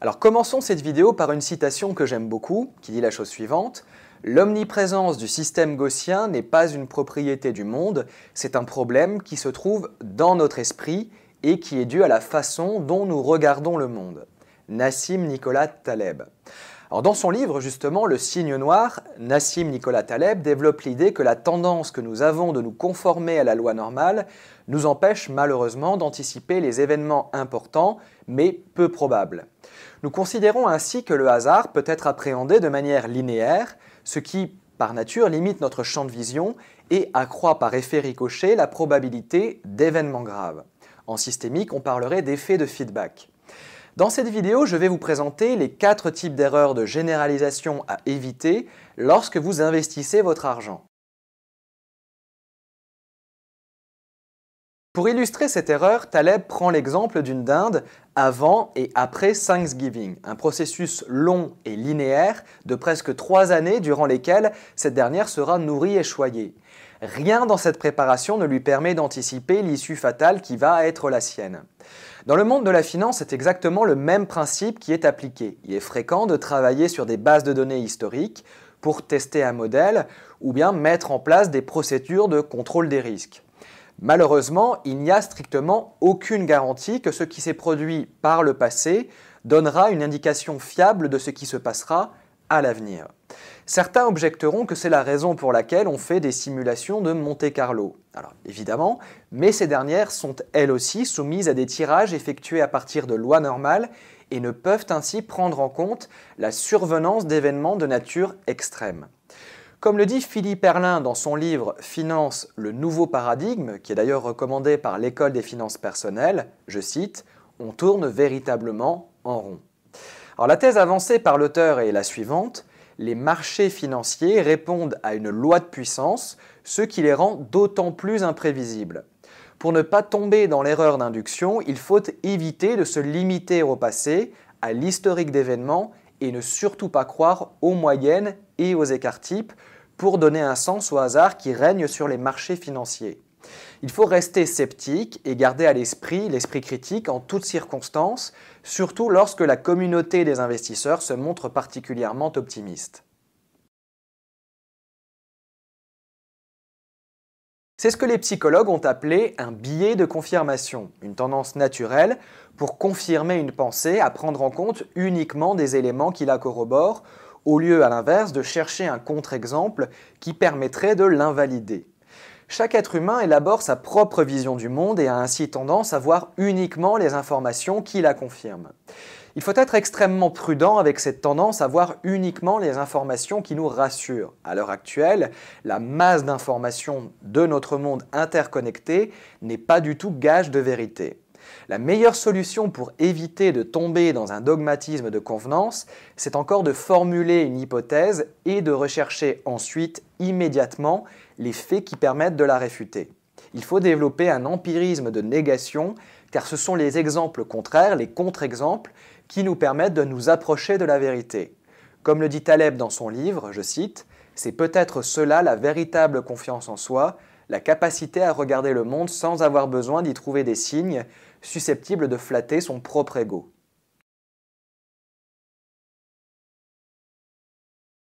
Alors commençons cette vidéo par une citation que j'aime beaucoup, qui dit la chose suivante. L'omniprésence du système gaussien n'est pas une propriété du monde, c'est un problème qui se trouve dans notre esprit et qui est dû à la façon dont nous regardons le monde. Nassim Nicolas Taleb. Alors dans son livre justement, Le signe noir, Nassim Nicolas Taleb développe l'idée que la tendance que nous avons de nous conformer à la loi normale nous empêche malheureusement d'anticiper les événements importants mais peu probables. Nous considérons ainsi que le hasard peut être appréhendé de manière linéaire, ce qui, par nature, limite notre champ de vision et accroît par effet ricochet la probabilité d'événements graves. En systémique, on parlerait d'effet de feedback. Dans cette vidéo, je vais vous présenter les 4 types d'erreurs de généralisation à éviter lorsque vous investissez votre argent. Pour illustrer cette erreur, Taleb prend l'exemple d'une dinde avant et après Thanksgiving, un processus long et linéaire de presque 3 années durant lesquelles cette dernière sera nourrie et choyée. Rien dans cette préparation ne lui permet d'anticiper l'issue fatale qui va être la sienne. Dans le monde de la finance, c'est exactement le même principe qui est appliqué. Il est fréquent de travailler sur des bases de données historiques pour tester un modèle ou bien mettre en place des procédures de contrôle des risques. Malheureusement, il n'y a strictement aucune garantie que ce qui s'est produit par le passé donnera une indication fiable de ce qui se passera à l'avenir. Certains objecteront que c'est la raison pour laquelle on fait des simulations de Monte-Carlo. Alors évidemment, mais ces dernières sont elles aussi soumises à des tirages effectués à partir de lois normales et ne peuvent ainsi prendre en compte la survenance d'événements de nature extrême. Comme le dit Philippe Erlin dans son livre « Finance, le nouveau paradigme », qui est d'ailleurs recommandé par l'École des finances personnelles, je cite « On tourne véritablement en rond ». Alors la thèse avancée par l'auteur est la suivante. Les marchés financiers répondent à une loi de puissance, ce qui les rend d'autant plus imprévisibles. Pour ne pas tomber dans l'erreur d'induction, il faut éviter de se limiter au passé, à l'historique d'événements et ne surtout pas croire aux moyennes et aux écarts types pour donner un sens au hasard qui règne sur les marchés financiers. Il faut rester sceptique et garder à l'esprit critique en toutes circonstances, surtout lorsque la communauté des investisseurs se montre particulièrement optimiste. C'est ce que les psychologues ont appelé un biais de confirmation, une tendance naturelle pour confirmer une pensée à prendre en compte uniquement des éléments qui la corroborent, au lieu à l'inverse de chercher un contre-exemple qui permettrait de l'invalider. Chaque être humain élabore sa propre vision du monde et a ainsi tendance à voir uniquement les informations qui la confirment. Il faut être extrêmement prudent avec cette tendance à voir uniquement les informations qui nous rassurent. À l'heure actuelle, la masse d'informations de notre monde interconnecté n'est pas du tout gage de vérité. La meilleure solution pour éviter de tomber dans un dogmatisme de convenance, c'est encore de formuler une hypothèse et de rechercher ensuite, immédiatement, les faits qui permettent de la réfuter. Il faut développer un empirisme de négation, car ce sont les exemples contraires, les contre-exemples, qui nous permettent de nous approcher de la vérité. Comme le dit Taleb dans son livre, je cite, « C'est peut-être cela la véritable confiance en soi, la capacité à regarder le monde sans avoir besoin d'y trouver des signes susceptibles de flatter son propre ego. »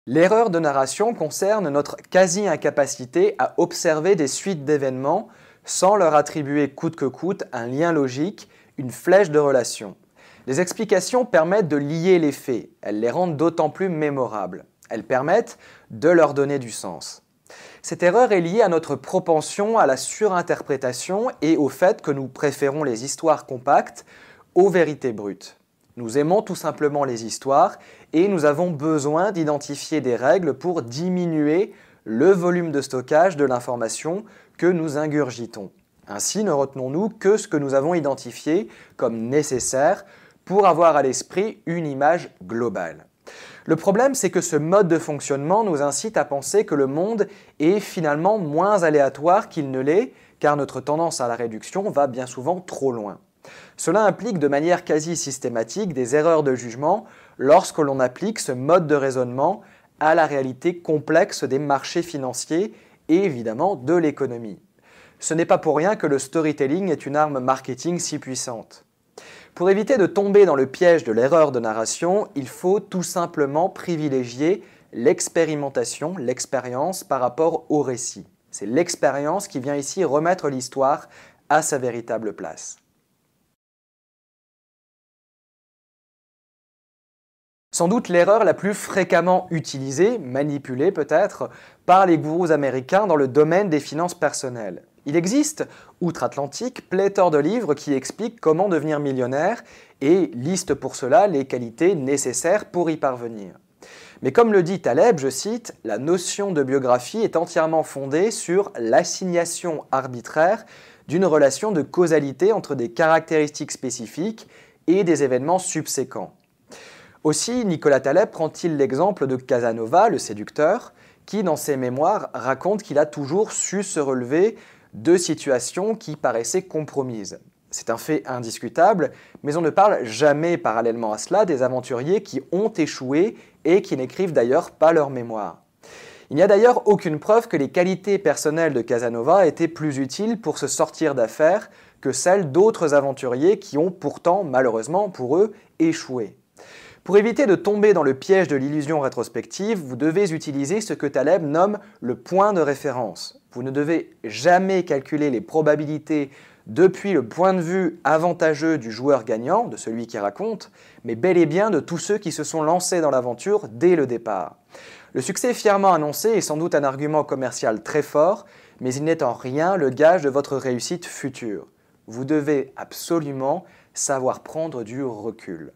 L'erreur de narration concerne notre quasi-incapacité à observer des suites d'événements sans leur attribuer coûte que coûte un lien logique, une flèche de relation. Les explications permettent de lier les faits, elles les rendent d'autant plus mémorables. Elles permettent de leur donner du sens. Cette erreur est liée à notre propension à la surinterprétation et au fait que nous préférons les histoires compactes aux vérités brutes. Nous aimons tout simplement les histoires et nous avons besoin d'identifier des règles pour diminuer le volume de stockage de l'information que nous ingurgitons. Ainsi, ne retenons-nous que ce que nous avons identifié comme nécessaire pour avoir à l'esprit une image globale. Le problème, c'est que ce mode de fonctionnement nous incite à penser que le monde est finalement moins aléatoire qu'il ne l'est, car notre tendance à la réduction va bien souvent trop loin. Cela implique de manière quasi systématique des erreurs de jugement lorsque l'on applique ce mode de raisonnement à la réalité complexe des marchés financiers et évidemment de l'économie. Ce n'est pas pour rien que le storytelling est une arme marketing si puissante. Pour éviter de tomber dans le piège de l'erreur de narration, il faut tout simplement privilégier l'expérimentation, l'expérience par rapport au récit. C'est l'expérience qui vient ici remettre l'histoire à sa véritable place. Sans doute l'erreur la plus fréquemment utilisée, manipulée peut-être, par les gourous américains dans le domaine des finances personnelles. Il existe, outre-Atlantique, pléthore de livres qui expliquent comment devenir millionnaire et listent pour cela les qualités nécessaires pour y parvenir. Mais comme le dit Taleb, je cite, « La notion de biographie est entièrement fondée sur l'assignation arbitraire d'une relation de causalité entre des caractéristiques spécifiques et des événements subséquents. » Aussi, Nicolas Taleb prend-il l'exemple de Casanova, le séducteur, qui, dans ses mémoires, raconte qu'il a toujours su se relever de situations qui paraissaient compromises. C'est un fait indiscutable, mais on ne parle jamais parallèlement à cela des aventuriers qui ont échoué et qui n'écrivent d'ailleurs pas leur mémoire. Il n'y a d'ailleurs aucune preuve que les qualités personnelles de Casanova étaient plus utiles pour se sortir d'affaires que celles d'autres aventuriers qui ont pourtant, malheureusement pour eux, échoué. Pour éviter de tomber dans le piège de l'illusion rétrospective, vous devez utiliser ce que Taleb nomme le point de référence. Vous ne devez jamais calculer les probabilités depuis le point de vue avantageux du joueur gagnant, de celui qui raconte, mais bel et bien de tous ceux qui se sont lancés dans l'aventure dès le départ. Le succès fièrement annoncé est sans doute un argument commercial très fort, mais il n'est en rien le gage de votre réussite future. Vous devez absolument savoir prendre du recul.